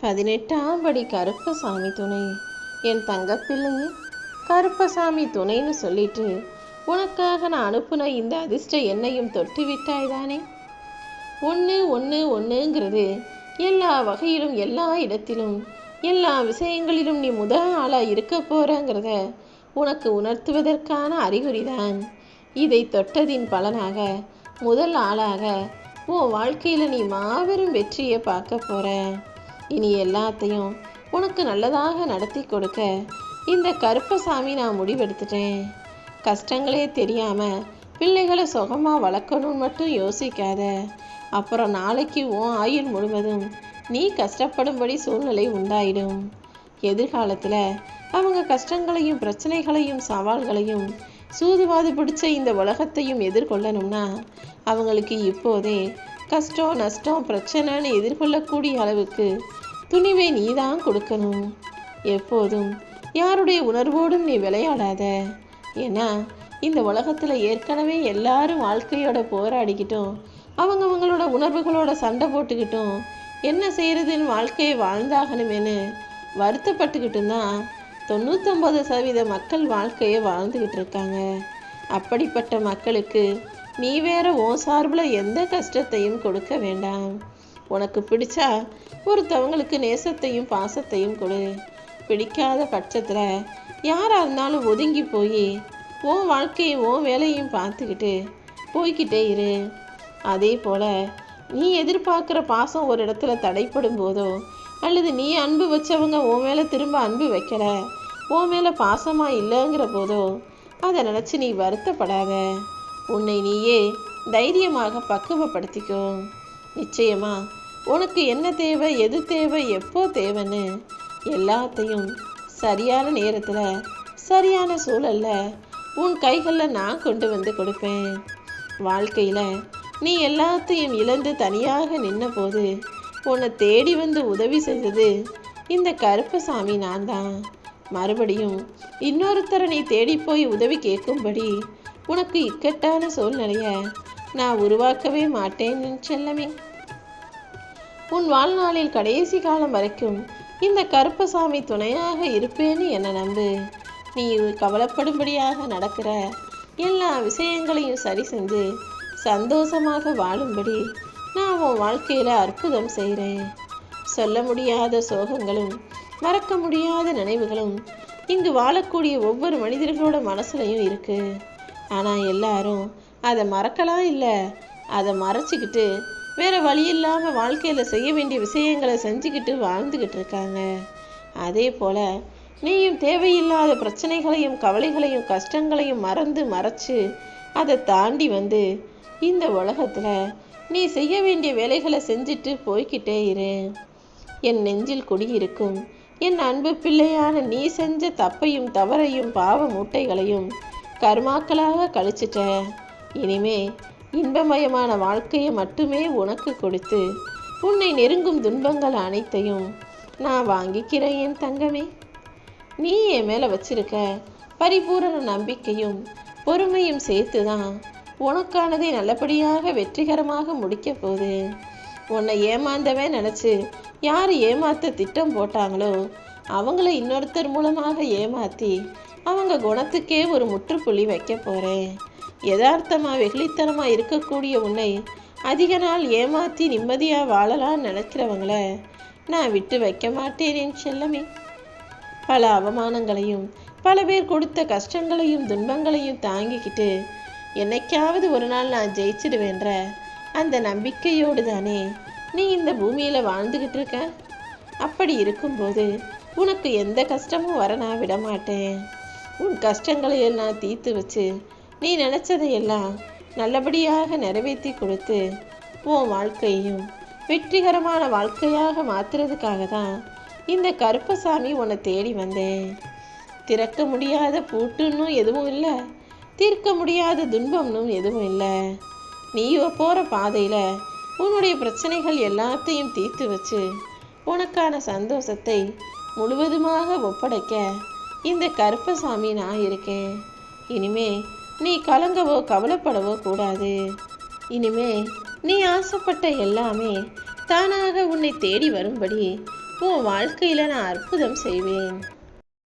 18ஆம் படி கருப்பசாமி துணை. என் தங்கப்பிள்ளையே, கருப்பசாமி துணைன்னு சொல்லிட்டு உனக்காக நான் அனுப்புன இந்த அதிர்ஷ்ட எண்ணையும் தொட்டு விட்டாய்தானே. ஒன்று ஒன்று ஒன்றுங்கிறது எல்லா வகையிலும், எல்லா இடத்திலும், எல்லா விஷயங்களிலும் நீ முதல் ஆளாக இருக்க போகிறங்கிறத உனக்கு உணர்த்துவதற்கான அறிகுறிதான். இதை தொட்டதின் பலனாக முதல் ஆளாக உன் வாழ்க்கையில் நீ மாபெரும் வெற்றியை பார்க்க போகிற. இனி எல்லாத்தையும் உனக்கு நல்லதாக நடத்தி கொடுக்க இந்த கருப்பசாமி நான் முடிவெடுத்துட்டேன். கஷ்டங்களே தெரியாமல் பிள்ளைகளை சுகமாக வளர்க்கணும்னு மட்டும் யோசிக்காத. அப்புறம் நாளைக்கு உன் ஆயுள் முழுவதும் நீ கஷ்டப்படும்படி சூழ்நிலை உண்டாயிடும். எதிர்காலத்தில் அவங்க கஷ்டங்களையும் பிரச்சனைகளையும் சவால்களையும் சூதுவாது பிடிச்ச இந்த உலகத்தையும் எதிர்கொள்ளணும்னா அவங்களுக்கு இப்போதே கஷ்டம் நஷ்டம் பிரச்சனைன்னு எதிர்கொள்ளக்கூடிய அளவுக்கு துணிவை நீ தான் கொடுக்கணும். எப்போதும் யாருடைய உணர்வோடும் நீ விளையாடாத. ஏன்னா இந்த உலகத்தில் ஏற்கனவே எல்லாரும் வாழ்க்கையோட போராடிக்கிட்டும் அவங்களோட உணர்வுகளோட சண்டை போட்டுக்கிட்டும் என்ன செய்யறதுன்னு வாழ்க்கையை வாழ்ந்தாகணுமேனு வருத்தப்பட்டுக்கிட்டும் தான் 99% மக்கள் வாழ்க்கையை வாழ்ந்துக்கிட்டு இருக்காங்க. அப்படிப்பட்ட மக்களுக்கு நீ வேற உன் சார்பில் எந்த கஷ்டத்தையும் கொடுக்க வேண்டாம். உனக்கு பிடிச்சா ஒருத்தவங்களுக்கு நேசத்தையும் பாசத்தையும் கொடு. பிடிக்காத பட்சத்தில் யாராக இருந்தாலும் ஒதுங்கி போய் உன் வாழ்க்கையும் உன் வேலையும் பார்த்துக்கிட்டு போய்கிட்டே இரு. அதே போல் நீ எதிர்பார்க்குற பாசம் ஒரு இடத்துல தடைப்படும் போதோ அல்லது நீ அன்பு வச்சவங்க உன் மேலே திரும்ப அன்பு வைக்கலை, உன் மேலே பாசமாக இல்லைங்கிற போதோ அதை நினச்சி நீ வருத்தப்படாத. உன்னை நீயே தைரியமாக பக்குவப்படுத்திக்கோ. நிச்சயமா உனக்கு என்ன தேவை, எது தேவை, எப்போ தேவைன்னு எல்லாத்தையும் சரியான நேரத்தில் சரியான சூழலில் உன் கைகளில் நான் கொண்டு வந்து கொடுப்பேன். வாழ்க்கையில் நீ எல்லாத்தையும் இழந்து தனியாக நின்ன போது உன்னை தேடி வந்து உதவி செய்தது இந்த கருப்பசாமி நான் தான். மறுபடியும் இன்னொருத்தரை நீ தேடி போய் உதவி கேட்கும்படி உனக்கு இக்கட்டான சூழ்நிலையை நான் உருவாக்கவே மாட்டேன் செல்லமே. உன் வாழ்நாளில் கடைசி காலம் வரைக்கும் இந்த கருப்பசாமி துணையாக இருப்பேன்னு என்னை நம்பு. நீ கவலைப்படும்படியாக நடக்கிற எல்லா விஷயங்களையும் சரி செஞ்சு சந்தோஷமாக வாழும்படி நான் உன் வாழ்க்கையில் அற்புதம் செய்கிறேன். சொல்ல முடியாத சோகங்களும் மறக்க முடியாத நினைவுகளும் இங்கு வாழக்கூடிய ஒவ்வொரு மனிதர்களோட மனசுலையும் இருக்குது. ஆனால் எல்லாரும் அதை மறக்கலாம் இல்லை, அதை மறைச்சிக்கிட்டு வேறு வழி இல்லாமல் வாழ்க்கையில் செய்ய வேண்டிய விஷயங்களை செஞ்சுக்கிட்டு வாழ்ந்துக்கிட்டு இருக்காங்க. அதே போல் நீயும் தேவையில்லாத பிரச்சனைகளையும் கவலைகளையும் கஷ்டங்களையும் மறைச்சு அதை தாண்டி வந்து இந்த உலகத்தில் நீ செய்ய வேண்டிய வேலைகளை செஞ்சுட்டு போய்கிட்டே இரு. என் நெஞ்சில் குடியிருக்கும் என் அன்பு பிள்ளையான நீ செஞ்ச தப்பையும் தவறையும் பாவ மூட்டைகளையும் கர்மாக்களாக கழிச்சிட்ட. இனிமே இன்பமயமான வாழ்க்கையை மட்டுமே உனக்கு கொடுத்து உன்னை நெருங்கும் துன்பங்கள் அனைத்தையும் நான் வாங்கிக்கிறேன் என் தங்கமே. நீ என் மேலே வச்சிருக்க பரிபூரண நம்பிக்கையும் பொறுமையும் சேர்த்து தான் உனக்கானதை நல்லபடியாக வெற்றிகரமாக முடிக்க போகுது. உன்னை ஏமாந்தவே நினச்சி யார் ஏமாத்த திட்டம் போட்டாங்களோ அவங்கள இன்னொருத்தர் மூலமாக ஏமாற்றி அவங்க குணத்துக்கே ஒரு முற்றுப்புள்ளி வைக்க போகிறேன். யதார்த்தமாக வெகுளித்தனமாக இருக்கக்கூடிய உன்னை அதிக நாள் ஏமாற்றி நிம்மதியாக வாழலான்னு நினைக்கிறவங்கள நான் விட்டு வைக்க மாட்டேன் செல்லமே. பல அவமானங்களையும் பல பேர் கொடுத்த கஷ்டங்களையும் துன்பங்களையும் தாங்கிக்கிட்டு என்னைக்காவது ஒரு நாள் நான் ஜெயிச்சிடுவேன்ற அந்த நம்பிக்கையோடு தானே நீ இந்த பூமியில் வாழ்ந்துக்கிட்டு இருக்க. அப்படி இருக்கும்போது உனக்கு எந்த கஷ்டமும் வர நான் விடமாட்டேன். உன் கஷ்டங்களையும் நான் தீர்த்து வச்சு நீ நினச்சதையெல்லாம் நல்லபடியாக நிறைவேற்றி கொடுத்து உன் வாழ்க்கையும் வெற்றிகரமான வாழ்க்கையாக மாற்றுறதுக்காக தான் இந்த கருப்பசாமி உன்னை தேடி வந்தேன். திறக்க முடியாத பூட்டுன்னு எதுவும் இல்லை, தீர்க்க முடியாத துன்பம்னும் எதுவும் இல்லை. நீயோ போகிற பாதையில் உன்னுடைய பிரச்சனைகள் எல்லாத்தையும் தீர்த்து வச்சு உனக்கான சந்தோஷத்தை முழுவதுமாக ஒப்படைக்க இந்த கருப்பசாமி நான் இருக்கேன். இனிமே நீ கலங்கவோ கவலைப்படவோ கூடாது. இனிமே நீ ஆசைப்பட்ட எல்லாமே தானாக உன்னை தேடி வரும்படி உன் வாழ்க்கையில நான் அற்புதம் செய்வேன்.